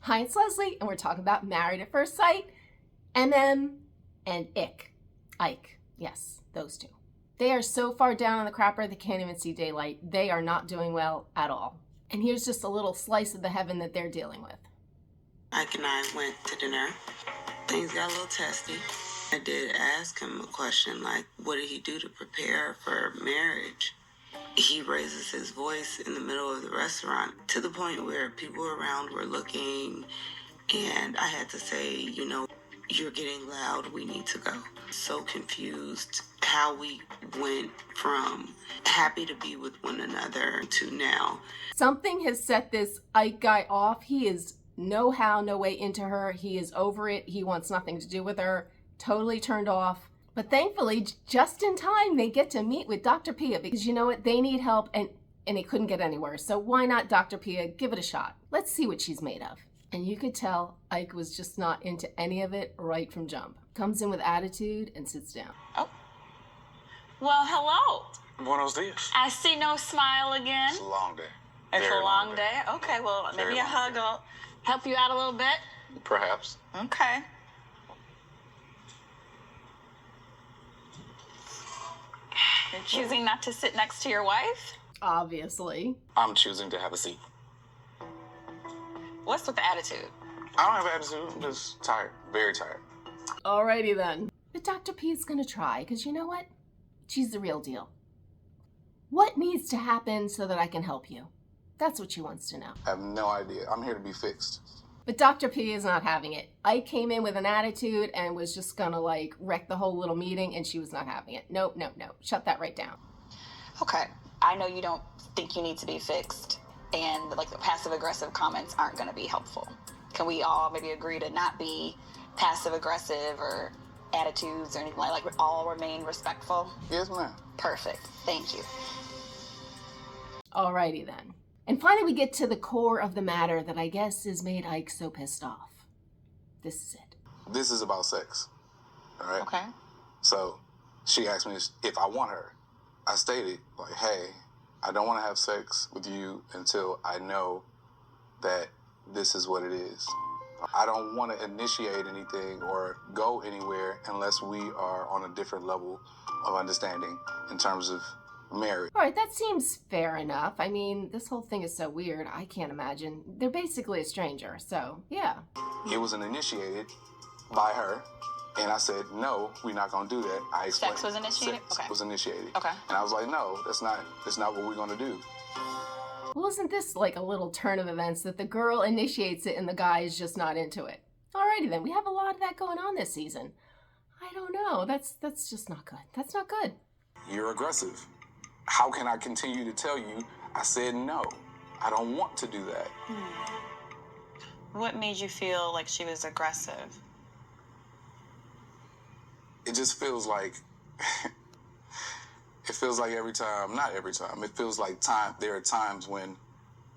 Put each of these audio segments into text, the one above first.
Hi, it's Leslie, and we're talking about Married at First Sight, MM, and Ike. Yes, those two. They are so far down on the crapper they can't even see daylight. They are not doing well at all. And here's just a little slice of the heaven that they're dealing with. Ike and I went to dinner. Things got a little testy. I did ask him a question like, what did he do to prepare for marriage? He raises his voice in the middle of the restaurant to the point where people around were looking, and I had to say, you're getting loud, we need to go. So confused how we went from happy to be with one another to now. Something has set this Ike guy off. He is no how, no way into her. He is over it. He wants nothing to do with her. Totally turned off. But thankfully, just in time, they get to meet with Dr. Pia because you know what? They need help and it couldn't get anywhere. So why not Dr. Pia? Give it a shot. Let's see what she's made of. And you could tell Ike was just not into any of it right from jump. Comes in with attitude and sits down. Oh. Well, hello. Buenos dias. I see no smile again. It's a long day. It's Very a long day? Okay, well, Very maybe a long hug day. will help you out a little bit. Perhaps. Okay. You're choosing not to sit next to your wife? Obviously. I'm choosing to have a seat. What's with the attitude? I don't have an attitude. I'm just tired. Very tired. Alrighty then. But Dr. P is going to try because you know what? She's the real deal. What needs to happen so that I can help you? That's what she wants to know. I have no idea. I'm here to be fixed. But Dr. P is not having it. I came in with an attitude and was just gonna wreck the whole little meeting, and she was not having it. Nope. Shut that right down. Okay. I know you don't think you need to be fixed, and the passive-aggressive comments aren't going to be helpful. Can we all maybe agree to not be passive-aggressive or attitudes or anything like we all remain respectful? Yes, ma'am. Perfect. Thank you. Alrighty then. And finally we get to the core of the matter that I guess has made Ike so pissed off. This is it. This is about sex. All right? Okay. So she asked me if I want her. I stated, hey, I don't want to have sex with you until I know that this is what it is. I don't want to initiate anything or go anywhere unless we are on a different level of understanding in terms of marriage. All right, that seems fair enough. I mean, this whole thing is so weird. I can't imagine. They're basically a stranger, so yeah. It was initiated by her, and I said, no, we're not going to do that. I explained. Sex was initiated? Sex was initiated. Okay. And I was like, no, that's not what we're going to do. Well, isn't this like a little turn of events that the girl initiates it and the guy is just not into it? Alrighty then, we have a lot of that going on this season. I don't know. That's just not good. That's not good. You're aggressive. How can I continue to tell you I said no? I don't want to do that. What made you feel like she was aggressive? It just feels like every time, not every time, it feels like there are times when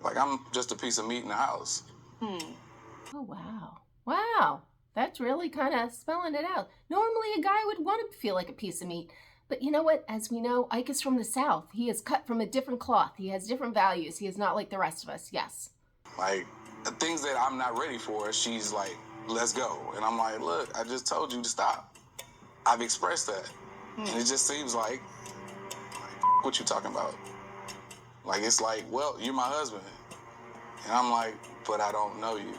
I'm just a piece of meat in the house. Oh, wow. Wow. That's really kind of spelling it out. Normally a guy would want to feel like a piece of meat. But you know what? As we know, Ike is from the South. He is cut from a different cloth. He has different values. He is not like the rest of us. Yes. The things that I'm not ready for, she's like, let's go. And I'm like, look, I just told you to stop. I've expressed that. And it just seems like what you talking about? It's like, well, you're my husband. And I'm like, but I don't know you.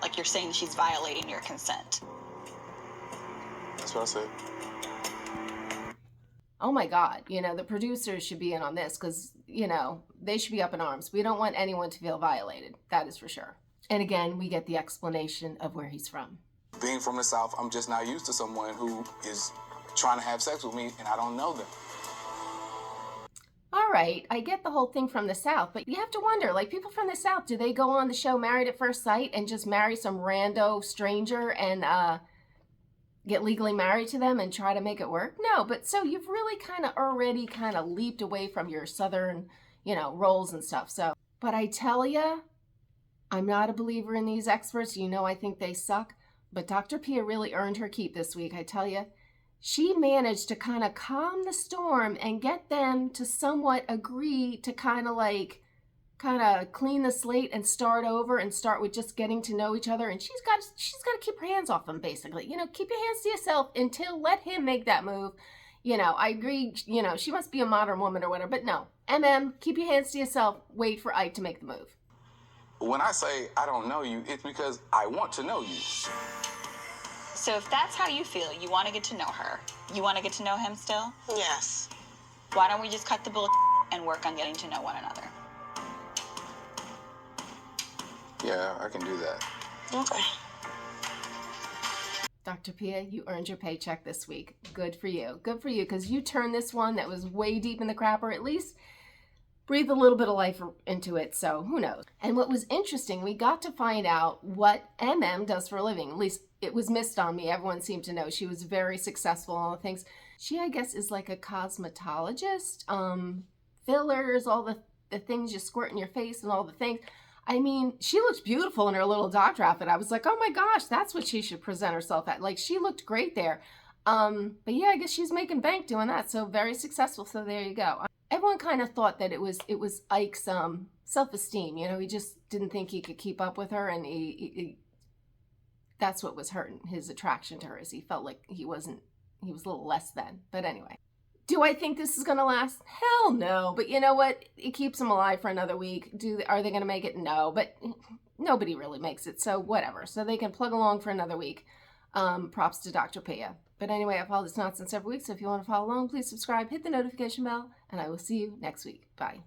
Like you're saying she's violating your consent. That's what I said. Oh my God. The producers should be in on this because, they should be up in arms. We don't want anyone to feel violated. That is for sure. And again, we get the explanation of where he's from. Being from the South, I'm just not used to someone who is trying to have sex with me and I don't know them. All right, I get the whole thing from the South, but you have to wonder, people from the South, do they go on the show Married at First Sight and just marry some rando stranger and get legally married to them and try to make it work? No, but so you've really already leaped away from your Southern, roles and stuff. So, but I tell you, I'm not a believer in these experts. I think they suck. But Dr. Pia really earned her keep this week, I tell you. She managed to calm the storm and get them to somewhat agree to kind of clean the slate and start over and start with just getting to know each other. And she's got to keep her hands off him, basically. You know, keep your hands to yourself until let him make that move. You know, I agree, you know, she must be a modern woman or whatever, but no. Keep your hands to yourself. Wait for Ike to make the move. When I say I don't know you, it's because I want to know you. So if that's how you feel, you want to get to know her. You want to get to know him still? Yes. Why don't we just cut the bullshit and work on getting to know one another? Yeah, I can do that. Okay. Dr. Pia, you earned your paycheck this week. Good for you. Good for you, because you turned this one that was way deep in the crapper, at least breathe a little bit of life into it, so who knows. And what was interesting, we got to find out what does for a living. At least it was missed on me. Everyone seemed to know. She was very successful in all the things. She, I guess, is like a cosmetologist. Fillers, all the things you squirt in your face and all the things. I mean, she looked beautiful in her little doctor outfit. I was like, oh my gosh, that's what she should present herself at. Like, she looked great there. But yeah, I guess she's making bank doing that. So very successful. So there you go. Everyone kind of thought that it was Ike's self-esteem. You know, he just didn't think he could keep up with her, and he that's what was hurting his attraction to her. Is he felt like he was a little less than. But anyway. Do I think this is going to last? Hell no. But you know what? It keeps him alive for another week. Are they going to make it? No. But nobody really makes it, so whatever. So they can plug along for another week. Props to Dr. Pia. But anyway, I follow this nonsense every week, so if you want to follow along, please subscribe, hit the notification bell, and I will see you next week. Bye.